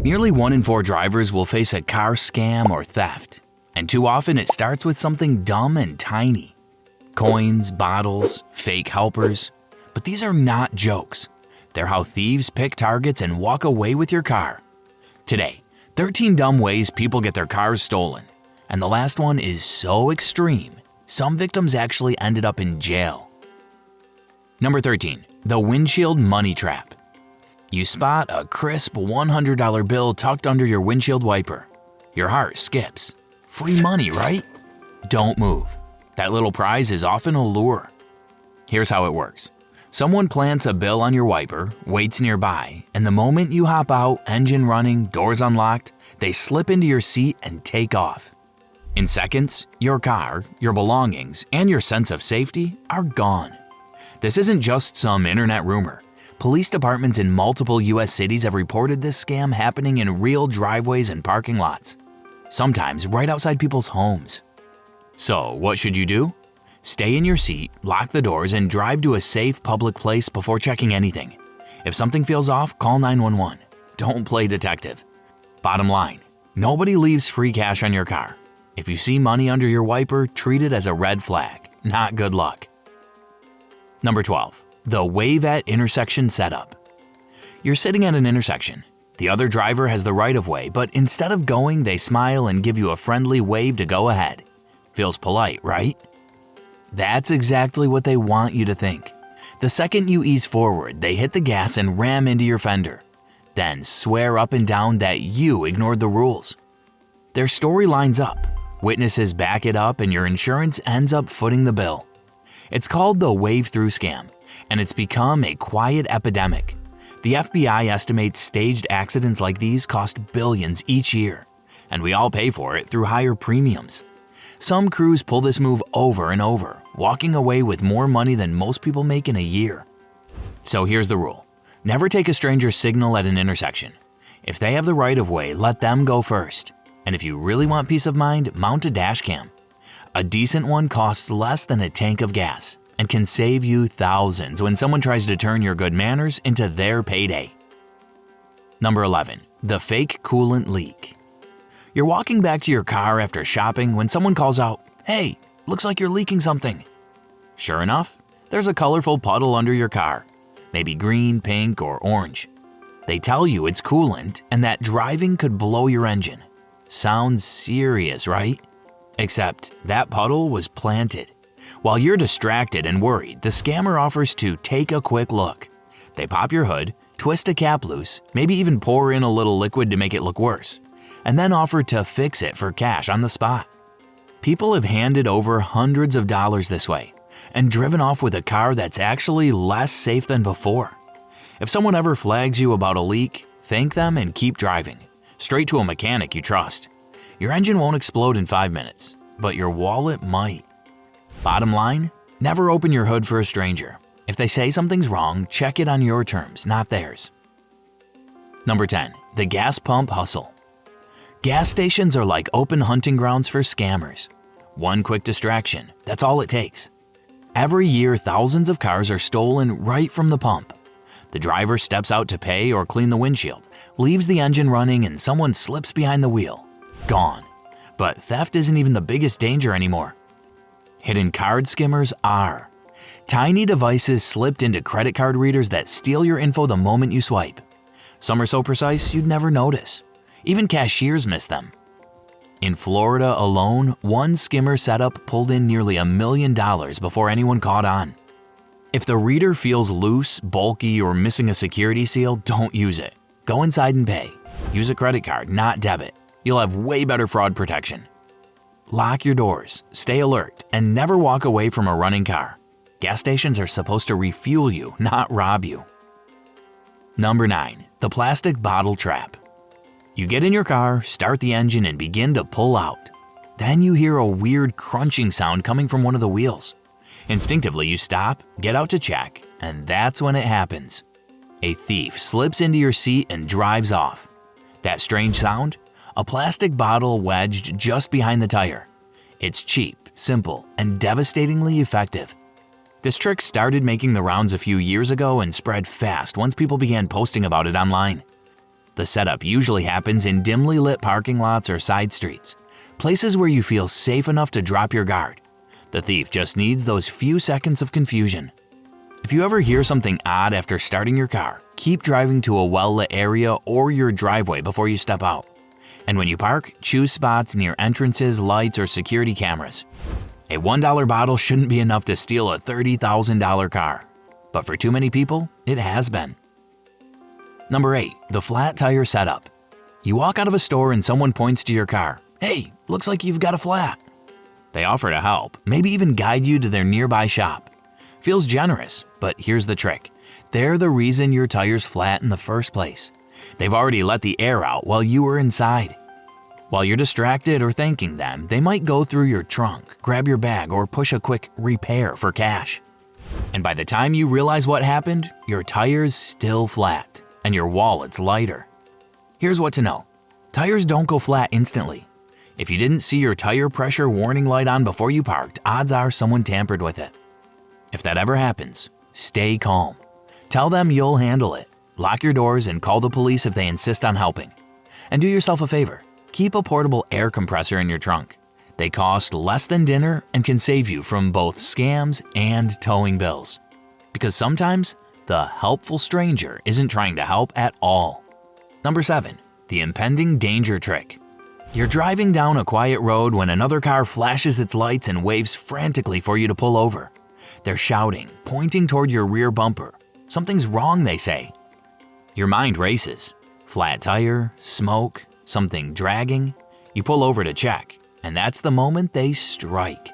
Nearly 1 in 4 drivers will face a car scam or theft, and too often it starts with something dumb and tiny. Coins, bottles, fake helpers. But these are not jokes. They're how thieves pick targets and walk away with your car. Today, 13 dumb ways people get their cars stolen. And the last one is so extreme, some victims actually ended up in jail. Number 13. The windshield money trap. You spot a crisp $100 bill tucked under your windshield wiper. Your heart skips. Free money, right? Don't move. That little prize is often a lure. Here's how it works. Someone plants a bill on your wiper, waits nearby, and the moment you hop out, engine running, doors unlocked, they slip into your seat and take off. In seconds, your car, your belongings, and your sense of safety are gone. This isn't just some internet rumor. Police departments in multiple US cities have reported this scam happening in real driveways and parking lots, sometimes right outside people's homes. So, what should you do? Stay in your seat, lock the doors, and drive to a safe public place before checking anything. If something feels off, call 911. Don't play detective. Bottom line, nobody leaves free cash on your car. If you see money under your wiper, treat it as a red flag, not good luck. Number 12. The wave at intersection setup. You're sitting at an intersection. The other driver has the right of way, but instead of going, they smile and give you a friendly wave to go ahead. Feels polite, right? That's exactly what they want you to think. The second you ease forward, they hit the gas and ram into your fender. Then swear up and down that you ignored the rules. Their story lines up. Witnesses back it up and your insurance ends up footing the bill. It's called the wave-through scam, and it's become a quiet epidemic. The FBI estimates staged accidents like these cost billions each year, and we all pay for it through higher premiums. Some crews pull this move over and over, walking away with more money than most people make in a year. So here's the rule. Never take a stranger's signal at an intersection. If they have the right of way, let them go first. And if you really want peace of mind, mount a dash cam. A decent one costs less than a tank of gas and can save you thousands when someone tries to turn your good manners into their payday. Number 11. The fake coolant leak. You're walking back to your car after shopping when someone calls out, "Hey, looks like you're leaking something." Sure enough, there's a colorful puddle under your car, maybe green, pink, or orange. They tell you it's coolant and that driving could blow your engine. Sounds serious, right? Except that puddle was planted. While you're distracted and worried, the scammer offers to take a quick look. They pop your hood, twist a cap loose, maybe even pour in a little liquid to make it look worse, and then offer to fix it for cash on the spot. People have handed over hundreds of dollars this way and driven off with a car that's actually less safe than before. If someone ever flags you about a leak, thank them and keep driving, straight to a mechanic you trust. Your engine won't explode in 5 minutes, but your wallet might. Bottom line, never open your hood for a stranger. If they say something's wrong, check it on your terms, not theirs. Number 10. The gas pump hustle. Gas stations are like open hunting grounds for scammers. One quick distraction, that's all it takes. Every year, thousands of cars are stolen right from the pump. The driver steps out to pay or clean the windshield, leaves the engine running, and someone slips behind the wheel. Gone. But theft isn't even the biggest danger anymore. Hidden card skimmers are. Tiny devices slipped into credit card readers that steal your info the moment you swipe. Some are so precise you'd never notice. Even cashiers miss them. In Florida alone, one skimmer setup pulled in nearly $1 million before anyone caught on. If the reader feels loose, bulky, or missing a security seal, don't use it. Go inside and pay. Use a credit card, not debit. You'll have way better fraud protection. Lock your doors, stay alert, and never walk away from a running car. Gas stations are supposed to refuel you, not rob you. Number 9. The plastic bottle trap. You get in your car, start the engine, and begin to pull out. Then you hear a weird crunching sound coming from one of the wheels. Instinctively, you stop, get out to check, and that's when it happens. A thief slips into your seat and drives off. That strange sound? A plastic bottle wedged just behind the tire. It's cheap, simple, and devastatingly effective. This trick started making the rounds a few years ago and spread fast once people began posting about it online. The setup usually happens in dimly lit parking lots or side streets, places where you feel safe enough to drop your guard. The thief just needs those few seconds of confusion. If you ever hear something odd after starting your car, keep driving to a well-lit area or your driveway before you step out. And when you park, choose spots near entrances, lights, or security cameras. A $1 bottle shouldn't be enough to steal a $30,000 car, but for too many people, it has been. Number 8, the flat tire setup. You walk out of a store and someone points to your car. "Hey, looks like you've got a flat." They offer to help, maybe even guide you to their nearby shop. Feels generous, but here's the trick. They're the reason your tire's flat in the first place. They've already let the air out while you were inside. While you're distracted or thanking them, they might go through your trunk, grab your bag, or push a quick repair for cash. And by the time you realize what happened, your tire's still flat, and your wallet's lighter. Here's what to know. Tires don't go flat instantly. If you didn't see your tire pressure warning light on before you parked, odds are someone tampered with it. If that ever happens, stay calm. Tell them you'll handle it. Lock your doors and call the police if they insist on helping. And do yourself a favor. Keep a portable air compressor in your trunk. They cost less than dinner and can save you from both scams and towing bills. Because sometimes, the helpful stranger isn't trying to help at all. Number 7, the impending danger trick. You're driving down a quiet road when another car flashes its lights and waves frantically for you to pull over. They're shouting, pointing toward your rear bumper. Something's wrong, they say. Your mind races. Flat tire, smoke, something dragging. You pull over to check, and that's the moment they strike.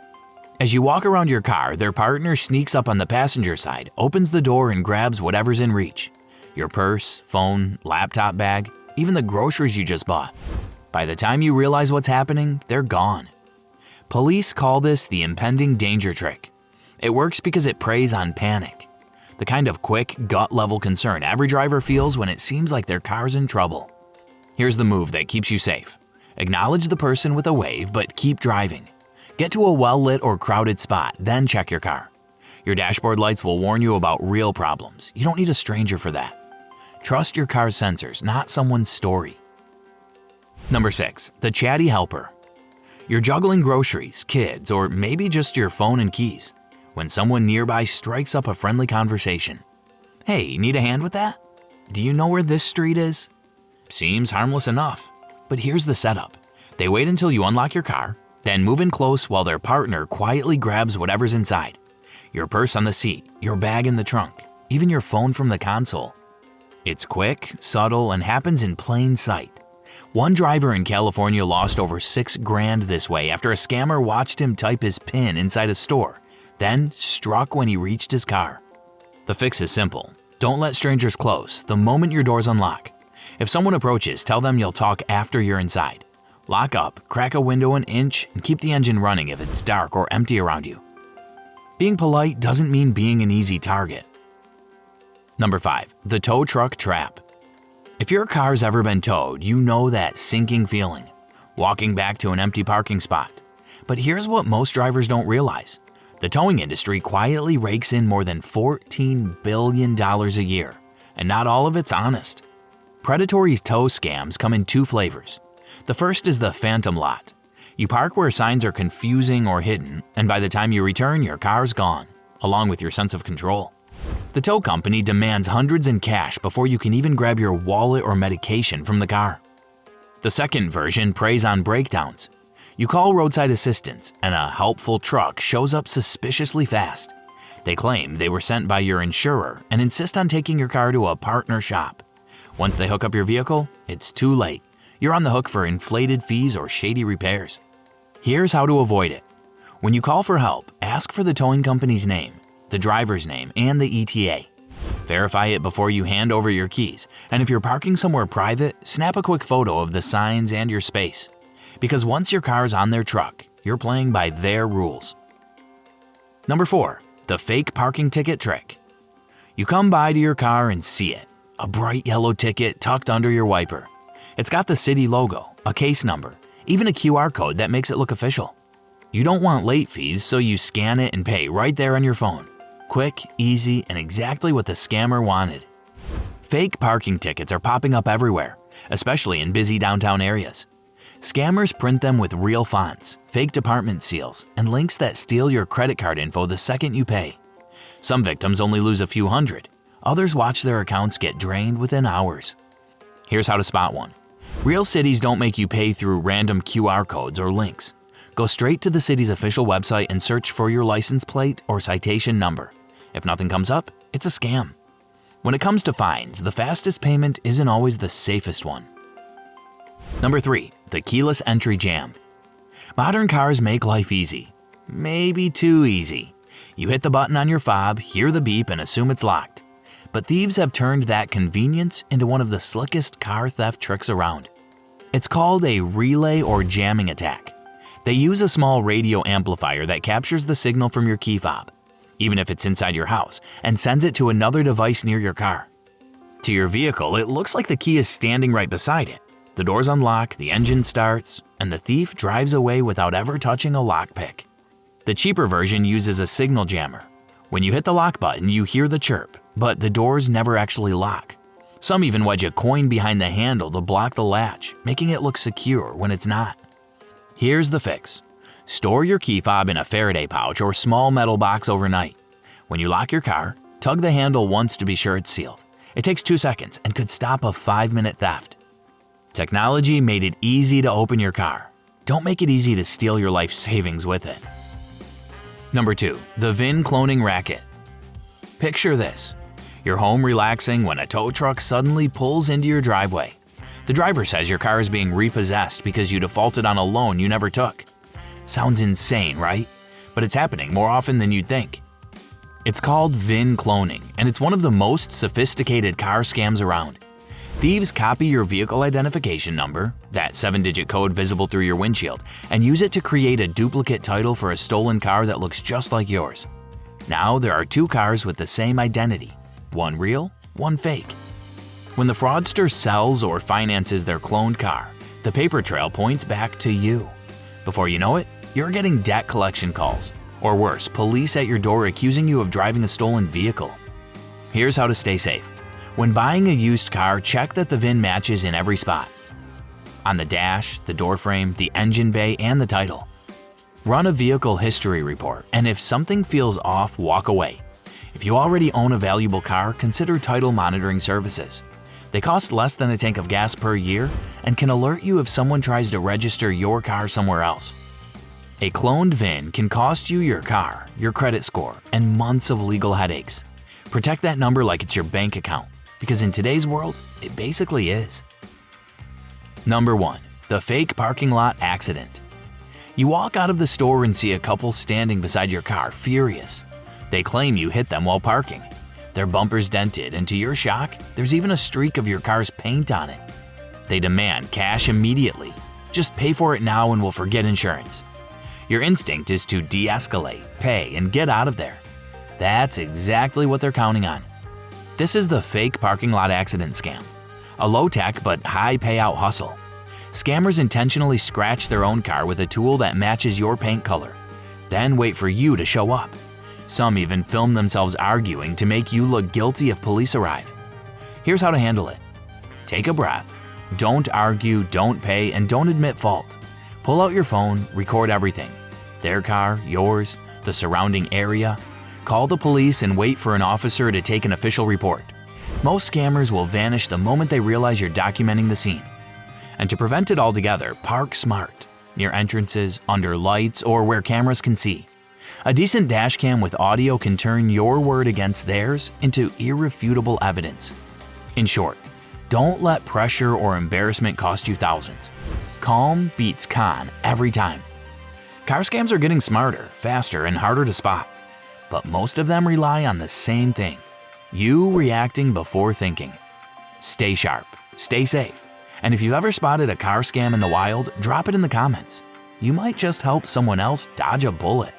As you walk around your car, their partner sneaks up on the passenger side, opens the door, and grabs whatever's in reach. Your purse, phone, laptop bag, even the groceries you just bought. By the time you realize what's happening, they're gone. Police call this the impending danger trick. It works because it preys on panic, the kind of quick, gut-level concern every driver feels when it seems like their car's in trouble. Here's the move that keeps you safe. Acknowledge the person with a wave, but keep driving. Get to a well-lit or crowded spot, then check your car. Your dashboard lights will warn you about real problems. You don't need a stranger for that. Trust your car's sensors, not someone's story. Number 6, the chatty helper. You're juggling groceries, kids, or maybe just your phone and keys, when someone nearby strikes up a friendly conversation. "Hey, need a hand with that? Do you know where this street is?" Seems harmless enough, but here's the setup. They wait until you unlock your car, then move in close while their partner quietly grabs whatever's inside. Your purse on the seat, your bag in the trunk, even your phone from the console. It's quick, subtle, and happens in plain sight. One driver in California lost over $6,000 this way after a scammer watched him type his PIN inside a store, then struck when he reached his car. The fix is simple. Don't let strangers close the moment your doors unlock. If someone approaches, tell them you'll talk after you're inside. Lock up, crack a window an inch, and keep the engine running if it's dark or empty around you. Being polite doesn't mean being an easy target. Number 5, the tow truck trap. If your car's ever been towed, you know that sinking feeling, walking back to an empty parking spot. But here's what most drivers don't realize. The towing industry quietly rakes in more than $14 billion a year, and not all of it's honest. Predatory's tow scams come in 2 flavors. The first is the phantom lot. You park where signs are confusing or hidden, and by the time you return, your car's gone, along with your sense of control. The tow company demands hundreds in cash before you can even grab your wallet or medication from the car. The second version preys on breakdowns. You call roadside assistance, and a helpful truck shows up suspiciously fast. They claim they were sent by your insurer and insist on taking your car to a partner shop. Once they hook up your vehicle, it's too late. You're on the hook for inflated fees or shady repairs. Here's how to avoid it. When you call for help, ask for the towing company's name, the driver's name, and the ETA. Verify it before you hand over your keys, and if you're parking somewhere private, snap a quick photo of the signs and your space. Because once your car's on their truck, you're playing by their rules. Number 4, the fake parking ticket trick. You come by to your car and see it, a bright yellow ticket tucked under your wiper. It's got the city logo, a case number, even a QR code that makes it look official. You don't want late fees, so you scan it and pay right there on your phone. Quick, easy, and exactly what the scammer wanted. Fake parking tickets are popping up everywhere, especially in busy downtown areas. Scammers print them with real fonts, fake department seals, and links that steal your credit card info the second you pay. Some victims only lose a few hundred. Others watch their accounts get drained within hours. Here's how to spot one. Real cities don't make you pay through random QR codes or links. Go straight to the city's official website and search for your license plate or citation number. If nothing comes up, it's a scam. When it comes to fines, the fastest payment isn't always the safest one. Number 3. The keyless entry jam. Modern cars make life easy. Maybe too easy. You hit the button on your fob, hear the beep, and assume it's locked. But thieves have turned that convenience into one of the slickest car theft tricks around. It's called a relay or jamming attack. They use a small radio amplifier that captures the signal from your key fob, even if it's inside your house, and sends it to another device near your car. To your vehicle, it looks like the key is standing right beside it. The doors unlock, the engine starts, and the thief drives away without ever touching a lockpick. The cheaper version uses a signal jammer. When you hit the lock button, you hear the chirp, but the doors never actually lock. Some even wedge a coin behind the handle to block the latch, making it look secure when it's not. Here's the fix. Store your key fob in a Faraday pouch or small metal box overnight. When you lock your car, tug the handle once to be sure it's sealed. It takes 2 seconds and could stop a 5-minute theft. Technology made it easy to open your car. Don't make it easy to steal your life savings with it. Number 2. The VIN cloning racket. Picture this. You're home relaxing when a tow truck suddenly pulls into your driveway. The driver says your car is being repossessed because you defaulted on a loan you never took. Sounds insane, right? But it's happening more often than you'd think. It's called VIN cloning, and it's one of the most sophisticated car scams around. Thieves copy your vehicle identification number, that 7-digit code visible through your windshield, and use it to create a duplicate title for a stolen car that looks just like yours. Now there are 2 cars with the same identity, one real, one fake. When the fraudster sells or finances their cloned car, the paper trail points back to you. Before you know it, you're getting debt collection calls, or worse, police at your door accusing you of driving a stolen vehicle. Here's how to stay safe. When buying a used car, check that the VIN matches in every spot. On the dash, the door frame, the engine bay, and the title. Run a vehicle history report, and if something feels off, walk away. If you already own a valuable car, consider title monitoring services. They cost less than a tank of gas per year and can alert you if someone tries to register your car somewhere else. A cloned VIN can cost you your car, your credit score, and months of legal headaches. Protect that number like it's your bank account, because in today's world, it basically is. Number 1. The fake parking lot accident. You walk out of the store and see a couple standing beside your car, furious. They claim you hit them while parking. Their bumper's dented, and to your shock, there's even a streak of your car's paint on it. They demand cash immediately. Just pay for it now and we'll forget insurance. Your instinct is to de-escalate, pay, and get out of there. That's exactly what they're counting on. This is the fake parking lot accident scam, a low-tech but high payout hustle. Scammers intentionally scratch their own car with a tool that matches your paint color, then wait for you to show up. Some even film themselves arguing to make you look guilty if police arrive. Here's how to handle it. Take a breath. Don't argue, don't pay, and don't admit fault. Pull out your phone, record everything. Their car, yours, the surrounding area. Call the police and wait for an officer to take an official report. Most scammers will vanish the moment they realize you're documenting the scene. And to prevent it altogether, park smart, near entrances, under lights, or where cameras can see. A decent dash cam with audio can turn your word against theirs into irrefutable evidence. In short, don't let pressure or embarrassment cost you thousands. Calm beats con every time. Car scams are getting smarter, faster, and harder to spot. But most of them rely on the same thing: you reacting before thinking. Stay sharp, stay safe, and if you've ever spotted a car scam in the wild, drop it in the comments. You might just help someone else dodge a bullet.